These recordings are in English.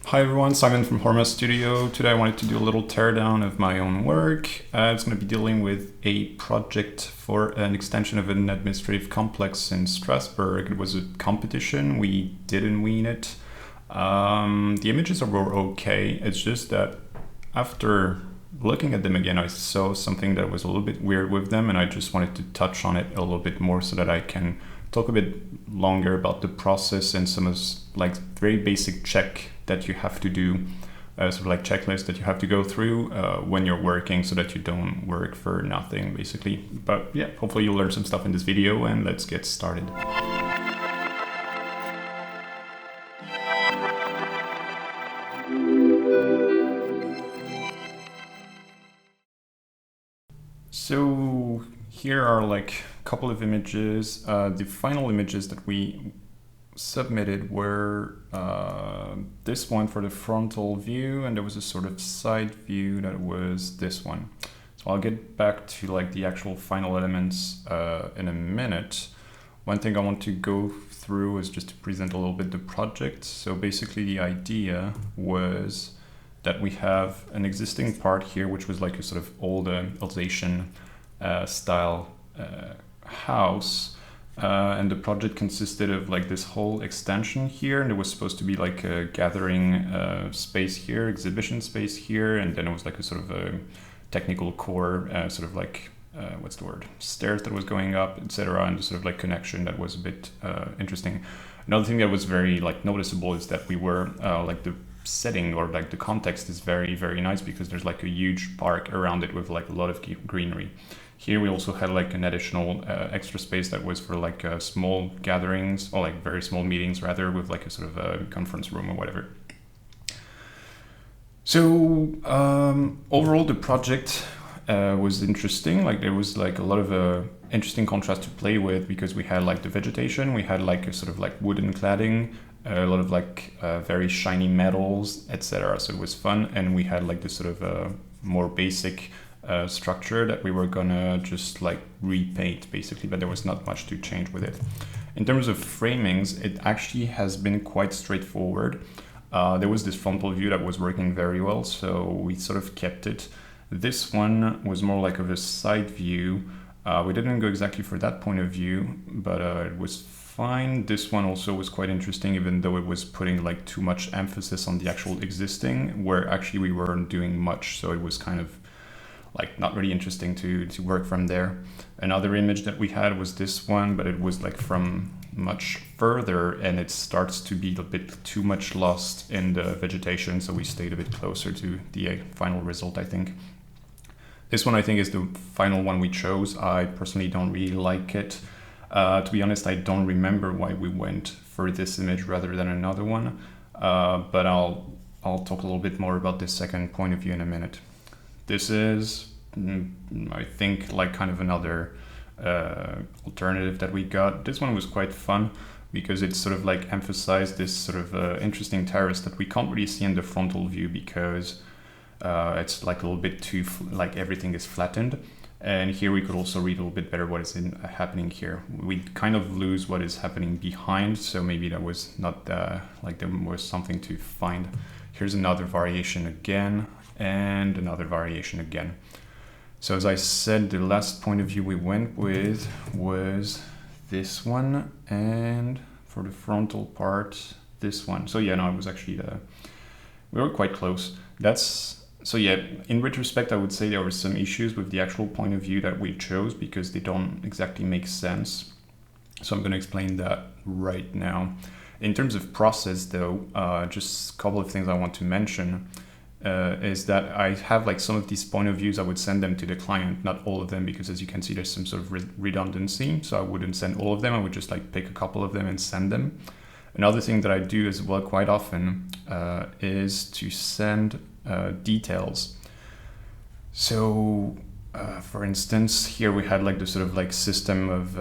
Hi everyone, Simon from Horoma Studio. Today I wanted to do a little teardown of my own work. It's going to be dealing with a project for an extension of an administrative complex in Strasbourg. It was a competition, we didn't win it. The images were okay, it's just that after looking at them again I saw something that was a little bit weird with them, and I just wanted to touch on it a little bit more so that I can talk a bit longer about the process and some of very basic check that you have to do, sort of like checklist that you have to go through when you're working so that you don't work for nothing basically. But yeah, hopefully you'll learn some stuff in this video, and let's get started. So here are like a couple of images. The final images that we submitted were this one for the frontal view, and there was a sort of side view that was this one. So I'll get back to like the actual final elements in a minute. One thing I want to go through is just to present a little bit the project. So basically the idea was that we have an existing part here, which was like a sort of old Alsatian style house. And the project consisted of like this whole extension here, and there was supposed to be like a gathering space here, exhibition space here, and then it was like a sort of a technical core, sort of like what's the word, stairs that was going up, etc., and sort of like connection that was a bit interesting. Another thing that was very like noticeable is that we were like the setting or like the context is very, very nice because there's like a huge park around it with like a lot of greenery. Here we also had like an additional extra space that was for like small gatherings, or like very small meetings rather, with like a sort of a conference room or whatever. So overall the project was interesting. Like there was like a lot of interesting contrast to play with, because we had like the vegetation, we had like a sort of like wooden cladding, a lot of like very shiny metals, etc. So it was fun, and we had like this sort of more basic structure that we were gonna just like repaint basically, but there was not much to change with it. In terms of framings, it actually has been quite straightforward. There was this frontal view that was working very well, so we sort of kept it. This one was more like of a side view. We didn't go exactly for that point of view, but it was fine. This one also was quite interesting, even though it was putting like too much emphasis on the actual existing, where actually we weren't doing much, so it was kind of like not really interesting to work from there. Another image that we had was this one, but it was like from much further, and it starts to be a bit too much lost in the vegetation, so we stayed a bit closer to the final result, I think. This one I think is the final one we chose. I personally don't really like it. To be honest, I don't remember why we went for this image rather than another one, but I'll talk a little bit more about this second point of view in a minute. This is, I think, like kind of another alternative that we got. This one was quite fun because it sort of like emphasized this sort of interesting terrace that we can't really see in the frontal view, because it's like a little bit too, like everything is flattened. And here we could also read a little bit better what is happening here. We kind of lose what is happening behind, so maybe that was not like there was something to find. Here's another variation again, and another variation again. So as I said, the last point of view we went with was this one, and for the frontal part, this one. So yeah, no, it was actually we were quite close. So yeah, in retrospect, I would say there were some issues with the actual point of view that we chose, because they don't exactly make sense. So I'm going to explain that right now. In terms of process though, just a couple of things I want to mention. Is that I have like some of these point of views, I would send them to the client, not all of them, because as you can see there's some sort of redundancy, so I wouldn't send all of them. I would just like pick a couple of them and send them. Another thing that I do as well quite often is to send details. So for instance, here we had like the sort of like system of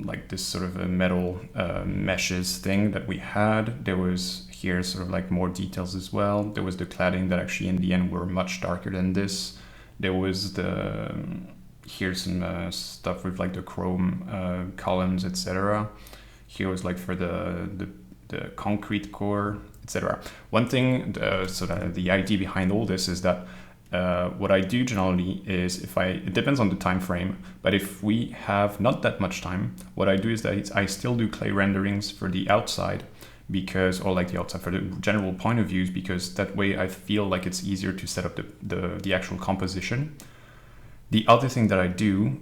like this sort of a metal meshes thing that we had. There was here sort of like more details as well. There was the cladding that actually in the end were much darker than this. There was here's some stuff with like the chrome columns, etc. Here was like for the concrete core. etc. One thing, so that the idea behind all this is that what I do generally is it depends on the time frame, but if we have not that much time, what I do is that I still do clay renderings for the outside, because, or like the outside for the general point of views, because that way I feel like it's easier to set up the actual composition. The other thing that I do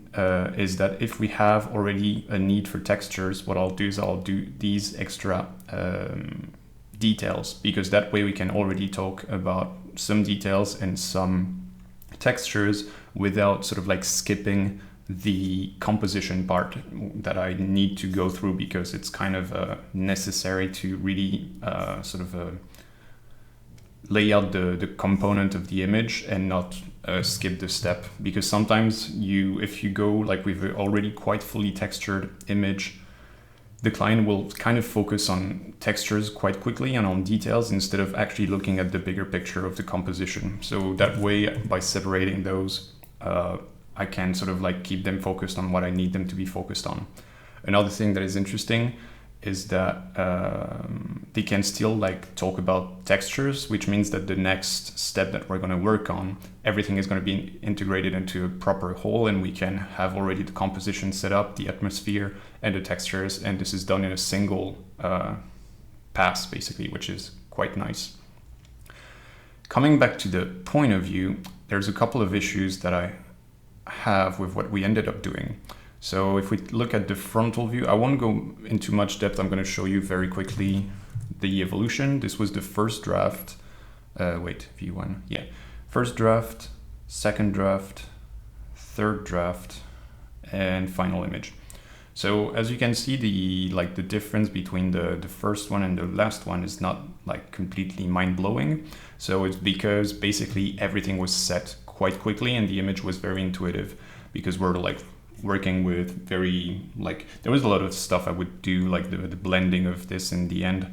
is that if we have already a need for textures, what I'll do is I'll do these extra details, because that way we can already talk about some details and some textures without sort of like skipping the composition part that I need to go through, because it's kind of necessary to really lay out the component of the image and not skip the step. Because sometimes if you go like with an already quite fully textured image, the client will kind of focus on textures quite quickly and on details instead of actually looking at the bigger picture of the composition. So that way, by separating those, I can sort of like keep them focused on what I need them to be focused on. Another thing that is interesting is that they can still like talk about textures, which means that the next step that we're going to work on, everything is going to be integrated into a proper whole, and we can have already the composition set up, the atmosphere and the textures, and this is done in a single pass basically, which is quite nice. Coming back to the point of view, there's a couple of issues that I have with what we ended up doing. So if we look at the frontal view, I won't go into much depth. I'm going to show you very quickly the evolution. This was the first draft. V1. Yeah. First draft, second draft, third draft, and final image. So as you can see, the difference between the first one and the last one is not like completely mind-blowing. So it's because basically everything was set quite quickly and the image was very intuitive, because we're like working with there was a lot of stuff I would do, like the blending of this in the end.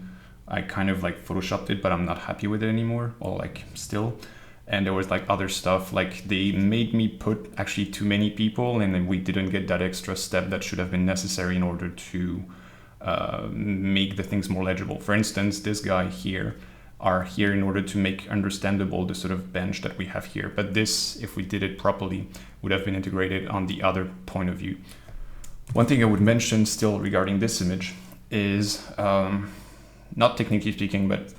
I kind of like photoshopped it, but I'm not happy with it anymore, or like still. And there was like other stuff, like they made me put actually too many people, and then we didn't get that extra step that should have been necessary in order to make the things more legible. For instance, this guy here are here in order to make understandable the sort of bench that we have here. But this, if we did it properly, would have been integrated on the other point of view. One thing I would mention still regarding this image is, not technically speaking, but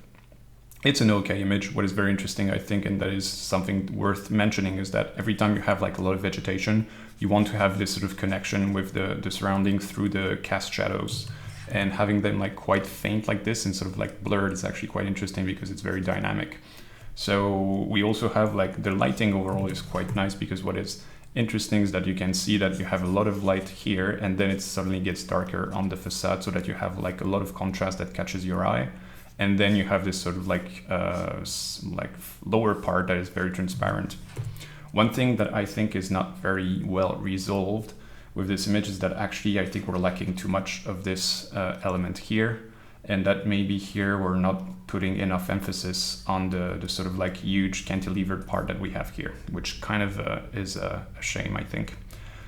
it's an okay image. What is very interesting, I think, and that is something worth mentioning, is that every time you have like a lot of vegetation, you want to have this sort of connection with the surrounding through the cast shadows. And having them like quite faint like this and sort of like blurred is actually quite interesting, because it's very dynamic. So we also have like the lighting overall is quite nice, because what is interesting is that you can see that you have a lot of light here, and then it suddenly gets darker on the facade, so that you have like a lot of contrast that catches your eye. And then you have this sort of like lower part that is very transparent. One thing that I think is not very well resolved with this image is that actually I think we're lacking too much of this element here, and that maybe here we're not putting enough emphasis on the sort of like huge cantilevered part that we have here, which kind of is a shame, I think.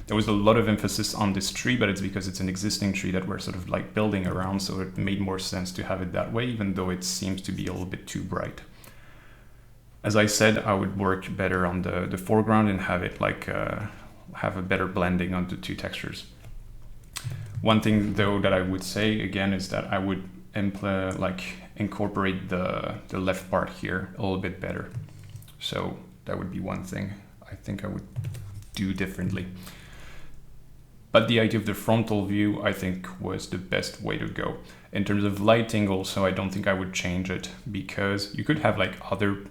There was a lot of emphasis on this tree, but it's because it's an existing tree that we're sort of like building around, so it made more sense to have it that way, even though it seems to be a little bit too bright. As I said, I would work better on the foreground and have it like have a better blending on the two textures. One thing though that I would say again is that I would incorporate the left part here a little bit better. So that would be one thing I think I would do differently. But the idea of the frontal view, I think, was the best way to go. In terms of lighting also, I don't think I would change it, because you could have like other,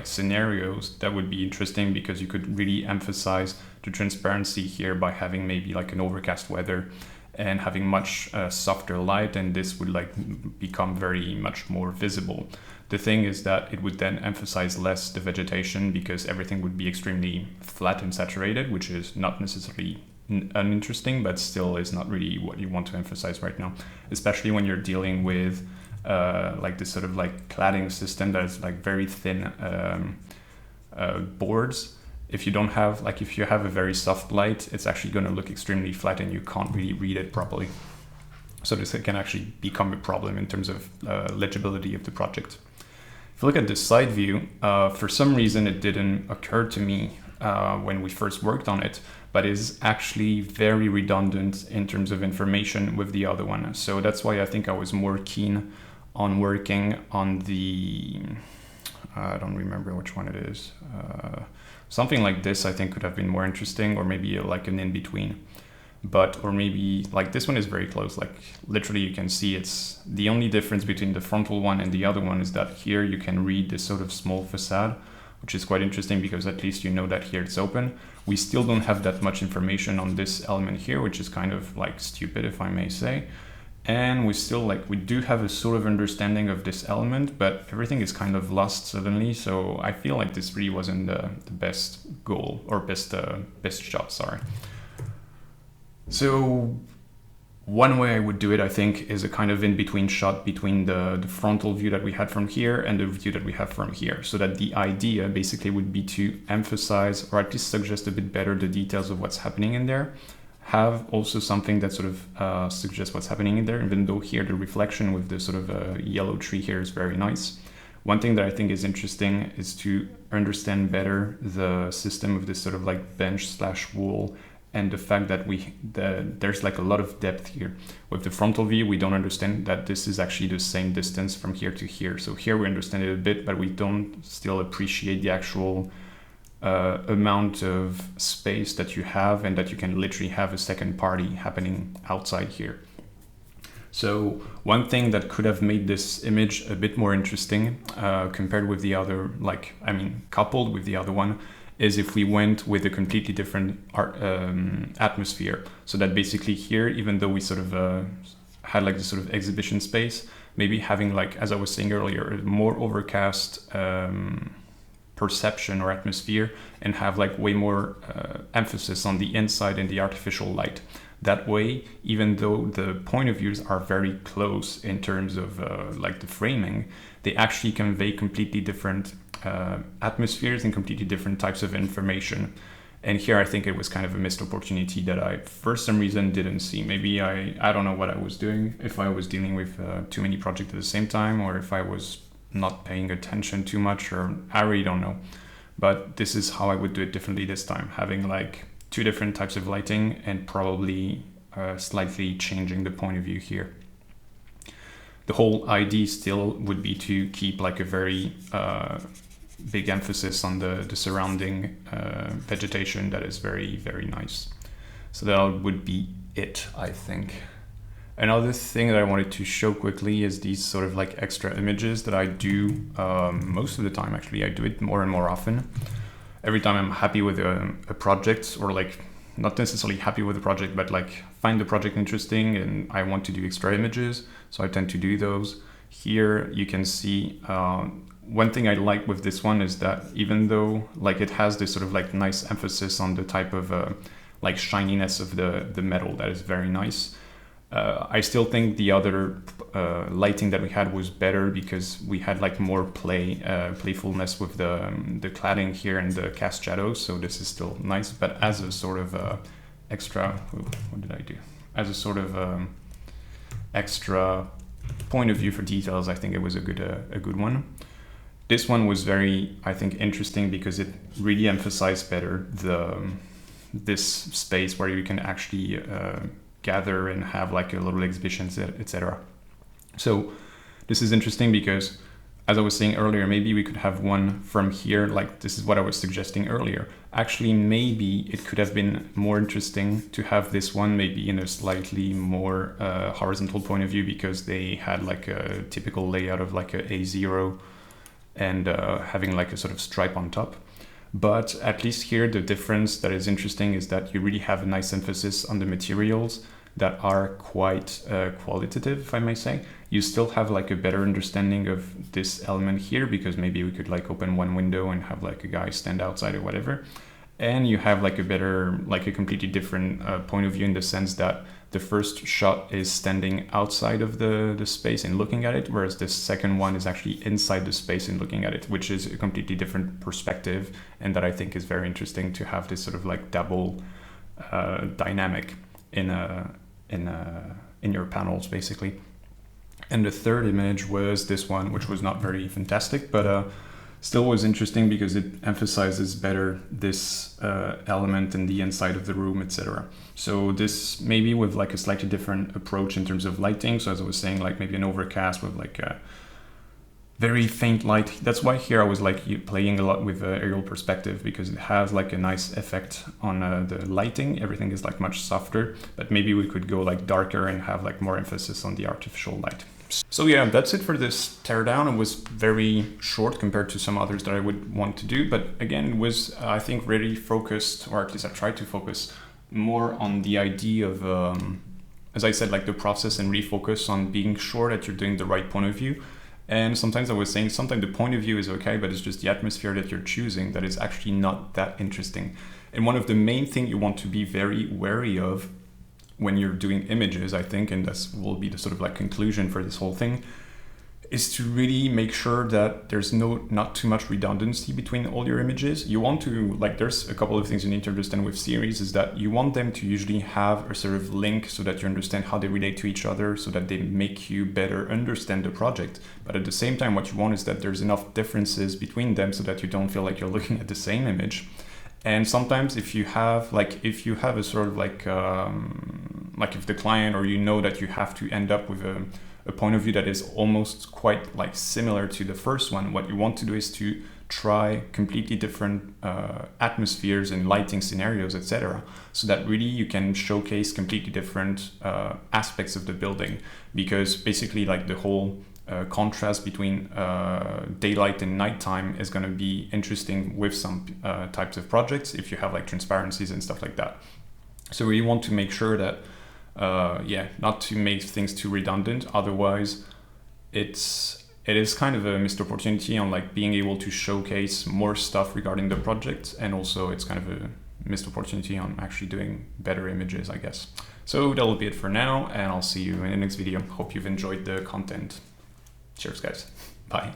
scenarios that would be interesting, because you could really emphasize the transparency here by having maybe like an overcast weather and having much softer light, and this would like become very much more visible. The thing is that it would then emphasize less the vegetation, because everything would be extremely flat and saturated, which is not necessarily uninteresting, but still is not really what you want to emphasize right now, especially when you're dealing with like this sort of like cladding system that is like very thin boards. If you don't have, like if you have a very soft light, it's actually going to look extremely flat and you can't really read it properly. So this can actually become a problem in terms of legibility of the project. If you look at the side view, for some reason it didn't occur to me when we first worked on it, but is actually very redundant in terms of information with the other one. So that's why I think I was more keen on working on the, I don't remember which one it is. Something like this I think could have been more interesting, or maybe like an in-between. But, or maybe like this one is very close, like literally you can see it's the only difference between the frontal one and the other one is that here you can read this sort of small facade, which is quite interesting because at least you know that here it's open. We still don't have that much information on this element here, which is kind of like stupid, if I may say. And we still like, we do have a sort of understanding of this element, but everything is kind of lost suddenly. So I feel like this really wasn't the best goal, or best shot, sorry. So one way I would do it, I think, is a kind of in-between shot between the frontal view that we had from here and the view that we have from here. So that the idea basically would be to emphasize, or at least suggest a bit better, the details of what's happening in there. Have also something that sort of suggests what's happening in there, even though here the reflection with the sort of yellow tree here is very nice. One thing that I think is interesting is to understand better the system of this sort of like bench/wall, and the fact that there's like a lot of depth here. With the frontal view, we don't understand that this is actually the same distance from here to here. So here we understand it a bit, but we don't still appreciate the actual amount of space that you have, and that you can literally have a second party happening outside here. So one thing that could have made this image a bit more interesting compared with the other, like, I mean, coupled with the other one, is if we went with a completely different atmosphere. So that basically here, even though we sort of had like this sort of exhibition space, maybe having, like, as I was saying earlier, a more overcast perception or atmosphere, and have like way more emphasis on the inside and the artificial light. That way, even though the point of views are very close in terms of like the framing, they actually convey completely different atmospheres and completely different types of information. And here I think it was kind of a missed opportunity that I, for some reason, didn't see. Maybe I don't know what I was doing, if I was dealing with too many projects at the same time, or if I was not paying attention too much, or I really don't know. But this is how I would do it differently this time, having like two different types of lighting and probably slightly changing the point of view here. The whole idea still would be to keep like a very big emphasis on the surrounding vegetation that is very, very nice. So that would be it, I think. Another thing that I wanted to show quickly is these sort of like extra images that I do most of the time. Actually, I do it more and more often. Every time I'm happy with a project, or like not necessarily happy with the project, but like find the project interesting and I want to do extra images, so I tend to do those. Here you can see one thing I like with this one is that even though like it has this sort of like nice emphasis on the type of like shininess of the metal that is very nice, I still think the other lighting that we had was better, because we had like more playfulness with the cladding here and the cast shadows. So this is still nice, but as a sort of extra, what did I do? As a sort of extra point of view for details, I think it was a good one. This one was very, I think, interesting because it really emphasized better this space where you can actually gather and have like a little exhibitions, etc. So this is interesting because, as I was saying earlier, maybe we could have one from here, like this is what I was suggesting earlier. Actually, maybe it could have been more interesting to have this one maybe in a slightly more horizontal point of view, because they had like a typical layout of like a A0 and having like a sort of stripe on top. But at least here, the difference that is interesting is that you really have a nice emphasis on the materials that are quite qualitative, if I may say. You still have like a better understanding of this element here, because maybe we could like open one window and have like a guy stand outside or whatever. And you have like a better, like a completely different point of view, in the sense that the first shot is standing outside of the space and looking at it, whereas the second one is actually inside the space and looking at it, which is a completely different perspective. And that I think is very interesting, to have this sort of like double dynamic in in your panels basically. And the third image was this one, which was not very fantastic, but still was interesting because it emphasizes better this element in the inside of the room, etc. So this maybe with like a slightly different approach in terms of lighting. So as I was saying, like maybe an overcast with like a very faint light. That's why here I was like playing a lot with aerial perspective, because it has like a nice effect on the lighting. Everything is like much softer, but maybe we could go like darker and have like more emphasis on the artificial light. So yeah, that's it for this teardown. It was very short compared to some others that I would want to do, but again, it was I think really focused, or at least I tried to focus more on the idea of, as I said, like the process, and refocus on being sure that you're doing the right point of view. And sometimes I was saying, sometimes the point of view is okay, but it's just the atmosphere that you're choosing that is actually not that interesting. And one of the main things you want to be very wary of when you're doing images, I think, and this will be the sort of like conclusion for this whole thing, is to really make sure that there's not too much redundancy between all your images. You want to, like, there's a couple of things you need to understand with series, is that you want them to usually have a sort of link so that you understand how they relate to each other, so that they make you better understand the project. But at the same time, what you want is that there's enough differences between them so that you don't feel like you're looking at the same image. And sometimes if you have a sort of like if the client, or you know that you have to end up with a point of view that is almost quite like similar to the first one, what you want to do is to try completely different atmospheres and lighting scenarios, etc., so that really you can showcase completely different aspects of the building. Because basically, like, the whole contrast between daylight and nighttime is going to be interesting with some types of projects if you have like transparencies and stuff like that. So we want to make sure that not to make things too redundant, otherwise it is kind of a missed opportunity on like being able to showcase more stuff regarding the project, and also it's kind of a missed opportunity on actually doing better images, I guess. So that'll be it for now, and I'll see you in the next video. Hope you've enjoyed the content. Cheers, guys. Bye.